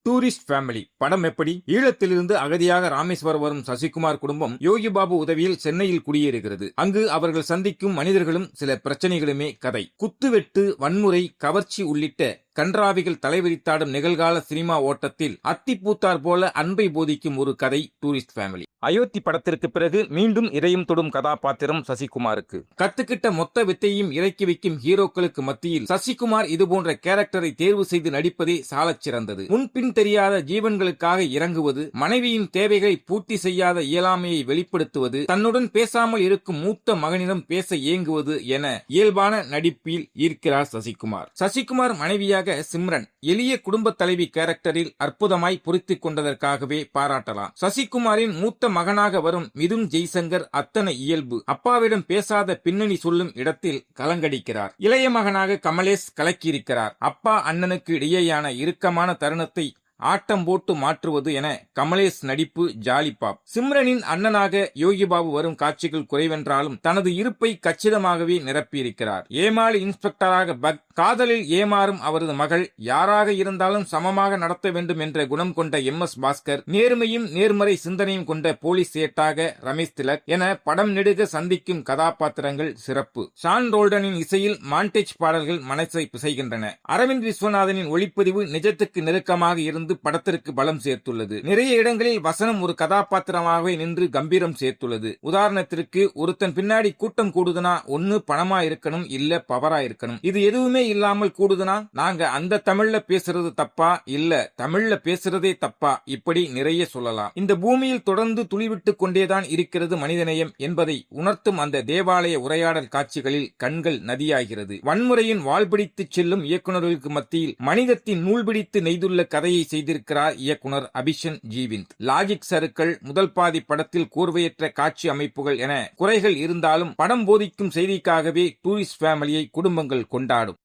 Tourist family படம் எப்படி? ஈழத்திலிருந்து அகதியாக ராமேஸ்வரம் வரும் சசிகுமார் குடும்பம் யோகி பாபு உதவியில் சென்னையில் குடியேறுகிறது. அங்கு அவர்கள் சந்திக்கும் மனிதர்களும் சில பிரச்சனைகளுமே கதை. குத்துவெட்டு, வன்முறை, கவர்ச்சி உள்ளிட்ட கன்றாவிகள் தலைவிரித்தாடும் நிகழ்கால சினிமா ஓட்டத்தில் அத்திப்பூத்தார் போல அன்பை போதிக்கும் ஒரு கதை டூரிஸ்ட் ஃபேமிலி. அயோத்தி படத்திற்கு பிறகு மீண்டும் இதயம் தொடும் கதாபாத்திரம் சசிகுமாருக்கு. கத்துக்கிட்ட மொத்த வித்தையும் இறக்கி வைக்கும் ஹீரோக்களுக்கு மத்தியில் சசிகுமார் இதுபோன்ற கேரக்டரை தேர்வு செய்து நடிப்பதே சாலச் சிறந்தது. முன்பின் தெரியாத ஜீவன்களுக்காக இறங்குவது, மனைவியின் தேவைகளை பூர்த்தி செய்யாத இயலாமையை வெளிப்படுத்துவது, தன்னுடன் பேசாமல் இருக்கும் மூத்த மகனிடம் பேச ஏங்குவது என இயல்பான நடிப்பில் ஈர்க்கிறார் சசிகுமார். சசிகுமார் மனைவியாக சிம்ரன் எளிய குடும்ப தலைவி கேரக்டரில் அற்புதமாய் பொருத்திக் கொண்டதற்காகவே பாராட்டலாம். சசிகுமாரின் மூத்த மகனாக வரும் மிதுன் ஜெய்சங்கர் அத்தனை இயல்பு. அப்பாவிடம் பேசாத பின்னணி சொல்லும் இடத்தில் கலங்கடிக்கிறார். இளைய மகனாக கமலேஷ் கலக்கியிருக்கிறார். அப்பா அண்ணனுக்கு இடையேயான இறுக்கமான தருணத்தை ஆட்டம் போட்டு மாற்றுவது என கமலேஷ் நடிப்பு ஜாலிபாப். சிம்ரனின் அண்ணனாக யோகிபாபு வரும் காட்சிகள் குறைவென்றாலும் தனது இருப்பை கச்சிதமாகவே நிரப்பியிருக்கிறார். ஏமாளி இன்ஸ்பெக்டராக பக், காதலில் ஏமாறும் அவரது மகள், யாராக இருந்தாலும் சமமாக நடத்த வேண்டும் என்ற குணம் கொண்ட MS பாஸ்கர், நேர்மையும் நேர்மறை சிந்தனையும் கொண்ட போலீஸ் சேட்டாக ரமேஷ் திலக் என படம் நெடுக சந்திக்கும் கதாபாத்திரங்கள் சிறப்பு. ஷான் ரோல்டனின் இசையில் மாண்டேஜ் பாடல்கள் மனசை பிசைகின்றன. அரவிந்த் விஸ்வநாதனின் ஒளிப்பதிவு நிஜத்துக்கு நெருக்கமாக இருந்து படத்திற்கு பலம் சேர்த்துள்ளது. நிறைய இடங்களில் வசனம் ஒரு கதாபாத்திரமாகவே நின்று கம்பீரம் சேர்த்துள்ளது. உதாரணத்திற்கு, ஒருத்தன் பின்னாடி கூட்டம் கூடுதுனா ஒன்னு பணமா இருக்கணும், இல்ல பவரா இருக்கணும். இது எதுவுமே இல்லாமல் கூடுதுனா நாங்க அந்த தமிழ்ல பேசுறது தப்பா, இல்ல தமிழ்ல பேசுறதே தப்பா, இப்படி நிறைய சொல்லலாம். இந்த பூமியில் தொடர்ந்து துளிவிட்டுக் கொண்டேதான் இருக்கிறது மனிதநேயம் என்பதை உணர்த்தும் அந்த தேவாலய உரையாடல் காட்சிகளில் கண்கள் நதியாகிறது. வன்முறையின் வாழ்பிடித்து செல்லும் இயக்குநர்களுக்கு மத்தியில் மனிதத்தின் நூல்பிடித்து நெய்துள்ள கதையை செய்திருக்கிறார் இயக்குனர் அபிஷன் ஜீவிந்த். லாஜிக் சறுக்கள், முதல் பாதி படத்தில் கூர்வையற்ற காட்சி அமைப்புகள் என குறைகள் இருந்தாலும் படம் போதிக்கும் செய்திக்காகவே டூரிஸ்ட் ஃபேமிலியை குடும்பங்கள் கொண்டாடும்.